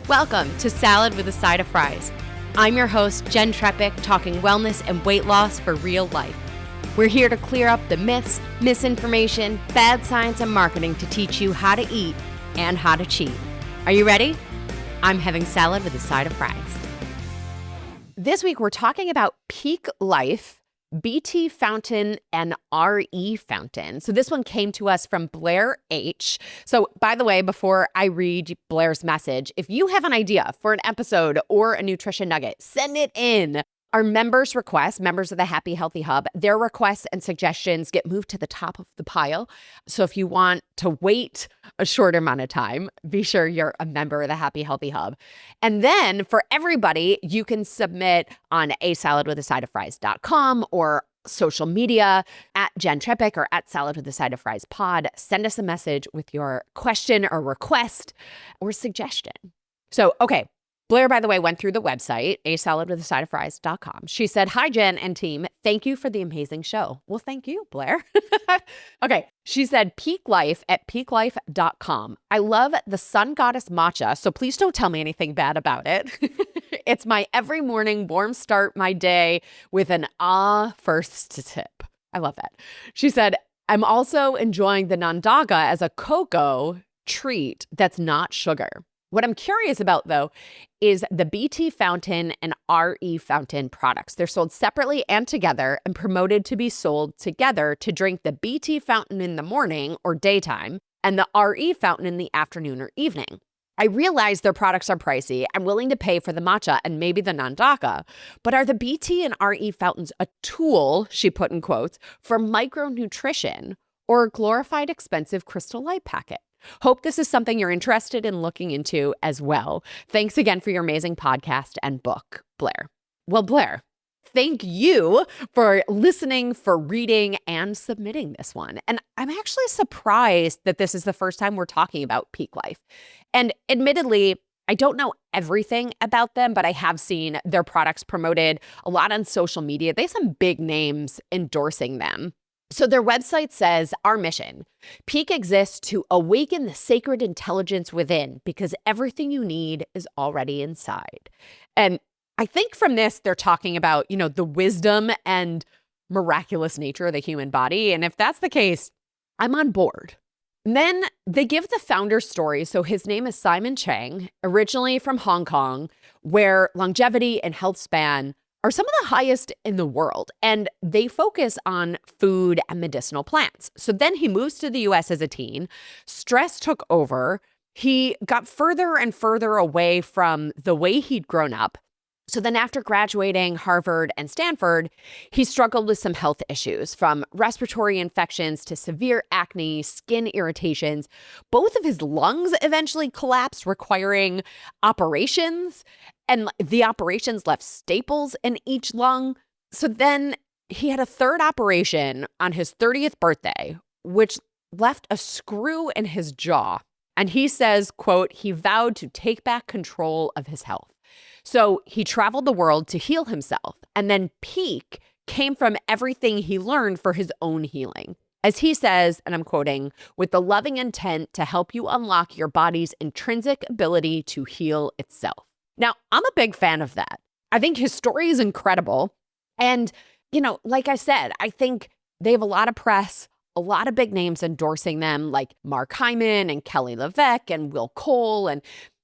Welcome to Salad with a Side of Fries. I'm your host, Jenn Trepeck, talking wellness and weight loss for real life. We're here to clear up the myths, misinformation, bad science, and marketing to teach you how to eat and how to cheat. Are you ready? I'm having salad with a side of fries. This week, we're talking about Pique Life, BT Fountain, and RE Fountain. So this one came to us from Blair H. So by the way, before I read Blair's message, if you have an idea for an episode or a nutrition nugget, send it in. Our members' requests, members of the Happy Healthy Hub, their requests and suggestions get moved to the top of the pile. So if you want to wait a short amount of time, be sure you're a member of the Happy Healthy Hub. And then for everybody, you can submit on asaladwithasideoffries.com or social media at Jenn Trepeck or at Salad with a Side of Fries pod. Send us a message with your question or request or suggestion. So, okay. Blair, by the way, went through the website, asaladwithasideoffries.com. She said, "Hi, Jenn and team. Thank you for the amazing show." Well, thank you, Blair. Okay. She said, Pique Life at piquelife.com. I love the sun goddess matcha, so please don't tell me anything bad about it. It's my every morning warm start my day with an first sip. I love that. She said, I'm also enjoying the Nandaga as a cocoa treat that's not sugar. What I'm curious about, though, is the BT Fountain and RE Fountain products. They're sold separately and together and promoted to be sold together to drink the BT Fountain in the morning or daytime and the RE Fountain in the afternoon or evening. I realize their products are pricey. I'm willing to pay for the matcha and maybe the Nandaka, but are the BT and RE fountains a tool, she put in quotes, for micronutrition or a glorified expensive Crystal Light packet? Hope this is something you're interested in looking into as well. Thanks again for your amazing podcast and book, Blair. Well, Blair, thank you for listening, for reading, and submitting this one. And I'm actually surprised that this is the first time we're talking about Pique Life. And admittedly, I don't know everything about them, but I have seen their products promoted a lot on social media. They have some big names endorsing them. So their website says, our mission, Pique exists to awaken the sacred intelligence within because everything you need is already inside. And I think from this, they're talking about, the wisdom and miraculous nature of the human body. And if that's the case, I'm on board. And then they give the founder's story. So his name is Simon Chang, originally from Hong Kong, where longevity and health span are some of the highest in the world, and they focus on food and medicinal plants. So then he moves to the US as a teen. Stress took over. He got further and further away from the way he'd grown up. So then after graduating Harvard and Stanford, he struggled with some health issues, from respiratory infections to severe acne, skin irritations. Both of his lungs eventually collapsed, requiring operations, and the operations left staples in each lung. So then he had a third operation on his 30th birthday, which left a screw in his jaw. And he says, quote, he vowed to take back control of his health. So he traveled the world to heal himself. And then Pique came from everything he learned for his own healing. As he says, and I'm quoting, with the loving intent to help you unlock your body's intrinsic ability to heal itself. Now, I'm a big fan of that. I think his story is incredible. And, like I said, I think they have a lot of press, a lot of big names endorsing them, like Mark Hyman and Kelly LeVeque and Will Cole. And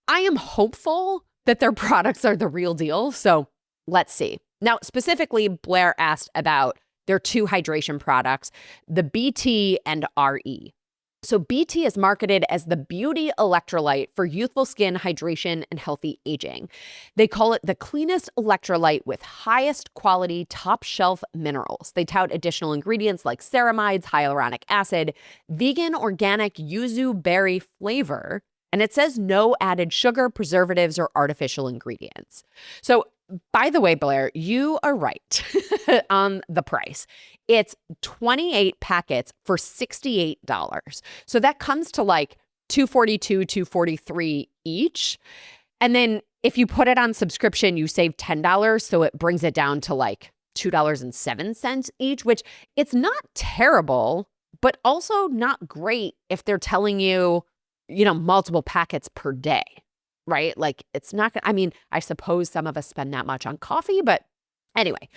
I am hopeful that their products are the real deal. So let's see. Now, specifically, Blair asked about their two hydration products, the BT and RE. So BT is marketed as the beauty electrolyte for youthful skin hydration and healthy aging. They call it the cleanest electrolyte with highest quality top shelf minerals. They tout additional ingredients like ceramides, hyaluronic acid, vegan organic yuzu berry flavor, and it says no added sugar, preservatives, or artificial ingredients. So by the way, Blair, you are right on the price. It's 28 packets for $68. So that comes to like $242, $243 each. And then if you put it on subscription, you save $10. So it brings it down to like $2.07 each, which it's not terrible, but also not great if they're telling you, multiple packets per day. right? Like it's not, I mean, I suppose some of us spend that much on coffee, but anyway,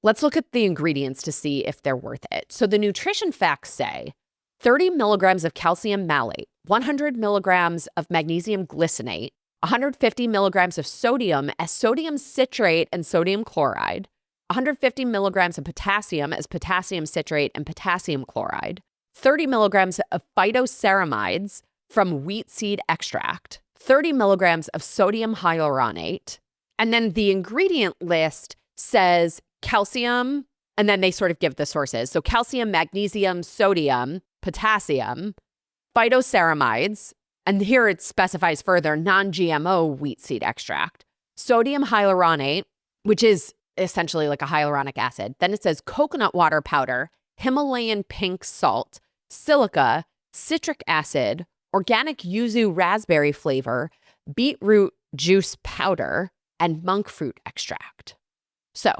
let's look at the ingredients to see if they're worth it. So the nutrition facts say 30 milligrams of calcium malate, 100 milligrams of magnesium glycinate, 150 milligrams of sodium as sodium citrate and sodium chloride, 150 milligrams of potassium as potassium citrate and potassium chloride, 30 milligrams of phytoceramides from wheat seed extract, 30 milligrams of sodium hyaluronate, and then the ingredient list says calcium, and then they sort of give the sources. So calcium, magnesium, sodium, potassium, phytoceramides, and here it specifies further non-GMO wheat seed extract, sodium hyaluronate, which is essentially like a hyaluronic acid. Then it says coconut water powder, Himalayan pink salt, silica, citric acid, organic yuzu raspberry flavor, beetroot juice powder, and monk fruit extract. So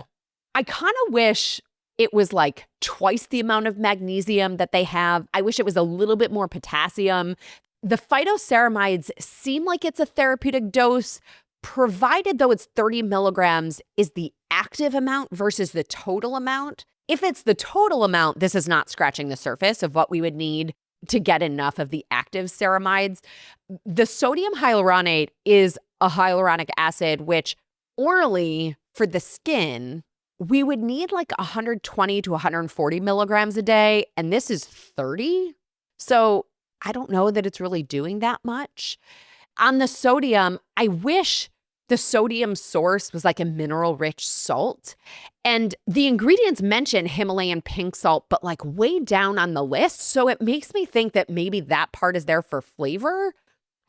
I kind of wish it was like twice the amount of magnesium that they have. I wish it was a little bit more potassium. The phytoceramides seem like it's a therapeutic dose, provided though it's 30 milligrams is the active amount versus the total amount. If it's the total amount, this is not scratching the surface of what we would need to get enough of the active ceramides. The sodium hyaluronate is a hyaluronic acid, which orally for the skin, we would need like 120 to 140 milligrams a day, and this is 30. So I don't know that it's really doing that much. On the sodium, I wish the sodium source was like a mineral-rich salt. And the ingredients mention Himalayan pink salt, but like way down on the list. So it makes me think that maybe that part is there for flavor.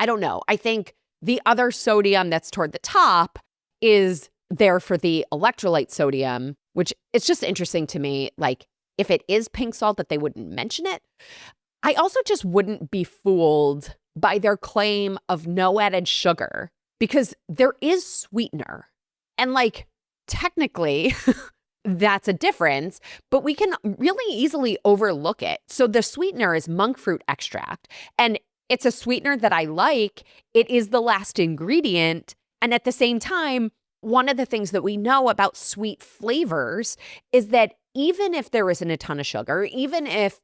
I don't know. I think the other sodium that's toward the top is there for the electrolyte sodium, which it's just interesting to me, like if it is pink salt that they wouldn't mention it. I also just wouldn't be fooled by their claim of no added sugar because there is sweetener. And like technically that's a difference, but we can really easily overlook it. So the sweetener is monk fruit extract, and it's a sweetener that I like. It is the last ingredient. And at the same time, one of the things that we know about sweet flavors is that even if there isn't a ton of sugar, even if,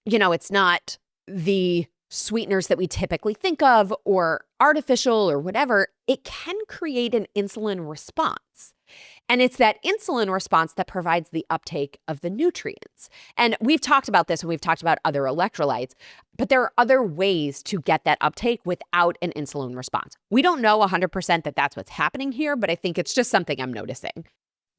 it's not the sweeteners that we typically think of or artificial or whatever, it can create an insulin response. And it's that insulin response that provides the uptake of the nutrients. And we've talked about this when we've talked about other electrolytes, but there are other ways to get that uptake without an insulin response. We don't know 100% that that's what's happening here, but I think it's just something I'm noticing.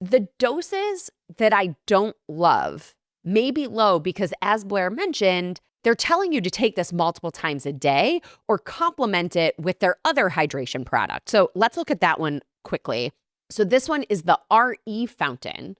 The doses that I don't love may be low because, as Blair mentioned, they're telling you to take this multiple times a day or complement it with their other hydration product. So let's look at that one quickly. So this one is the RE Fountain.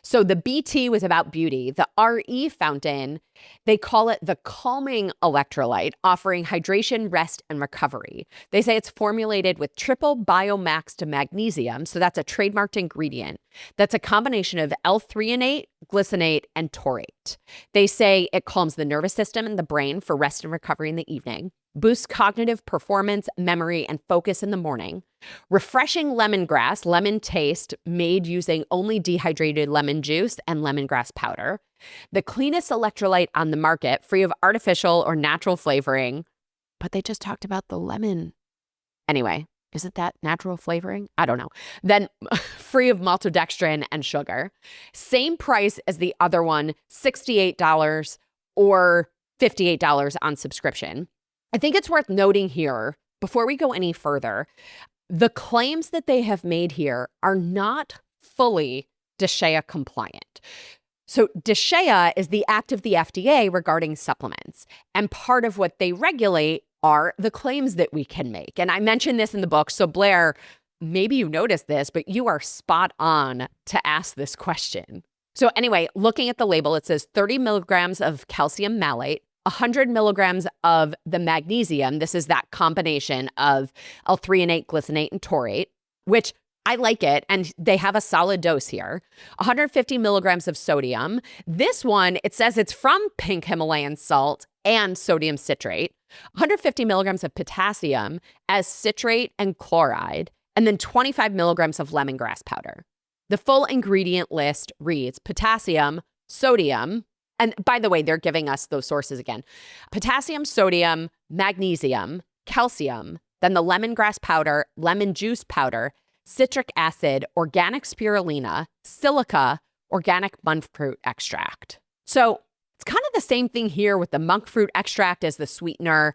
So the BT was about beauty. The RE Fountain, they call it the calming electrolyte, offering hydration, rest, and recovery. They say it's formulated with triple biomaxed magnesium. So that's a trademarked ingredient. That's a combination of L-Threonate, Glycinate, and Taurate. They say it calms the nervous system and the brain for rest and recovery in the evening, boosts cognitive performance, memory, and focus in the morning. Refreshing lemongrass, lemon taste made using only dehydrated lemon juice and lemongrass powder. The cleanest electrolyte on the market, free of artificial or natural flavoring. But they just talked about the lemon. Anyway, isn't that natural flavoring? I don't know. Then free of maltodextrin and sugar. Same price as the other one, $68 or $58 on subscription. I think it's worth noting here, before we go any further, the claims that they have made here are not fully DSHEA compliant. So DSHEA is the act of the FDA regarding supplements. And part of what they regulate are the claims that we can make. And I mentioned this in the book. So Blair, maybe you noticed this, but you are spot on to ask this question. So anyway, looking at the label, it says 30 milligrams of calcium malate, 100 milligrams of the magnesium. This is that combination of L-Threonate, glycinate, and taurate, which I like it, and they have a solid dose here. 150 milligrams of sodium. This one, it says it's from pink Himalayan salt and sodium citrate. 150 milligrams of potassium as citrate and chloride, and then 25 milligrams of lemongrass powder. The full ingredient list reads potassium, sodium, and by the way, they're giving us those sources again. Potassium, sodium, magnesium, calcium, then the lemongrass powder, lemon juice powder, citric acid, organic spirulina, silica, organic monk fruit extract. So it's kind of the same thing here with the monk fruit extract as the sweetener.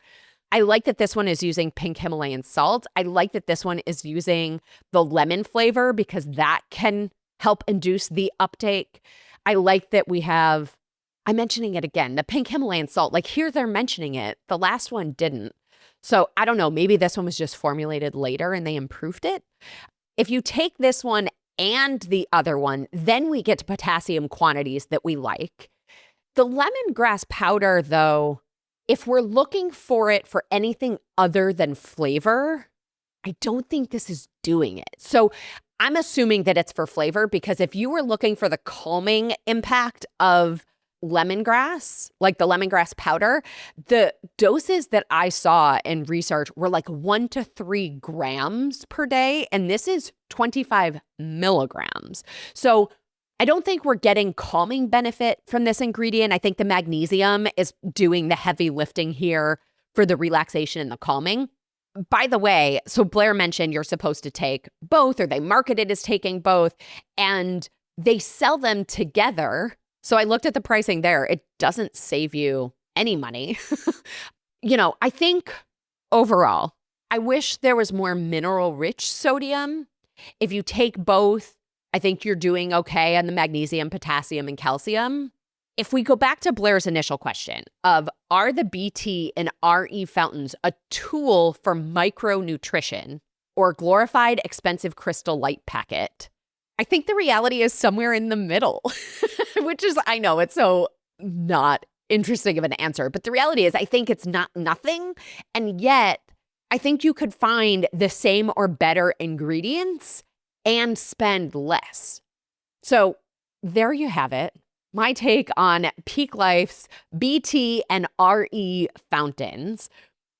I like that this one is using pink Himalayan salt. I like that this one is using the lemon flavor because that can help induce the uptake. I like that we have, I'm mentioning it again, the pink Himalayan salt. Like here they're mentioning it. The last one didn't. So I don't know, maybe this one was just formulated later and they improved it. If you take this one and the other one, then we get to potassium quantities that we like. The lemongrass powder, though, if we're looking for it for anything other than flavor, I don't think this is doing it. So I'm assuming that it's for flavor because if you were looking for the calming impact of lemongrass, like the lemongrass powder, the doses that I saw in research were like 1 to 3 grams per day, and this is 25 milligrams. So I don't think we're getting calming benefit from this ingredient. I think the magnesium is doing the heavy lifting here for the relaxation and the calming. By the way, so Blair mentioned you're supposed to take both, or they market it as taking both, and they sell them together. So I looked at the pricing there. It doesn't save you any money. I think overall, I wish there was more mineral-rich sodium. If you take both, I think you're doing okay on the magnesium, potassium, and calcium. If we go back to Blair's initial question of, are the BT and RE fountains a tool for micronutrition or glorified expensive crystal light packet? I think the reality is somewhere in the middle, which is, I know it's so not interesting of an answer, but the reality is I think it's not nothing. And yet I think you could find the same or better ingredients and spend less. So there you have it. My take on Pique Life's BT and RE fountains.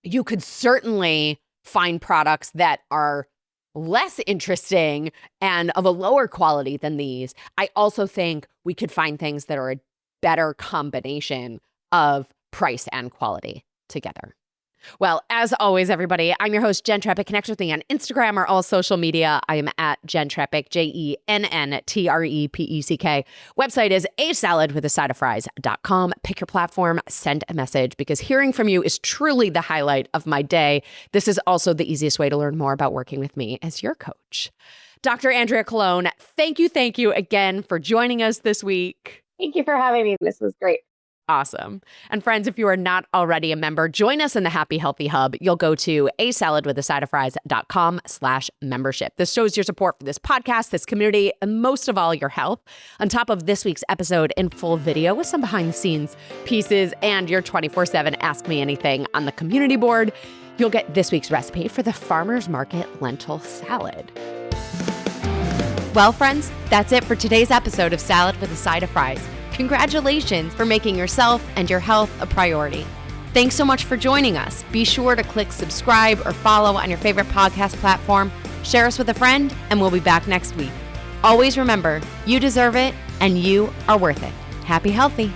You could certainly find products that are less interesting and of a lower quality than these. I also think we could find things that are a better combination of price and quality together. Well, as always, everybody, I'm your host, Jenn Trepeck. Connect with me on Instagram or all social media. I am at Jenn Trepeck, JENNTREPECK. Website is asaladwithasideoffries.com. Pick your platform, send a message, because hearing from you is truly the highlight of my day. This is also the easiest way to learn more about working with me as your coach. Dr. Andrea Colon, thank you again for joining us this week. Thank you for having me. This was great. Awesome. And friends, if you are not already a member, join us in the Happy Healthy Hub. You'll go to asaladwithasideoffries.com/membership. This shows your support for this podcast, this community, and most of all, your health. On top of this week's episode in full video with some behind the scenes pieces and your 24/7 Ask Me Anything on the community board, you'll get this week's recipe for the Farmer's Market lentil salad. Well, friends, that's it for today's episode of Salad with a Side of Fries. Congratulations for making yourself and your health a priority. Thanks so much for joining us. Be sure to click subscribe or follow on your favorite podcast platform. Share us with a friend, and we'll be back next week. Always remember, you deserve it, and you are worth it. Happy healthy.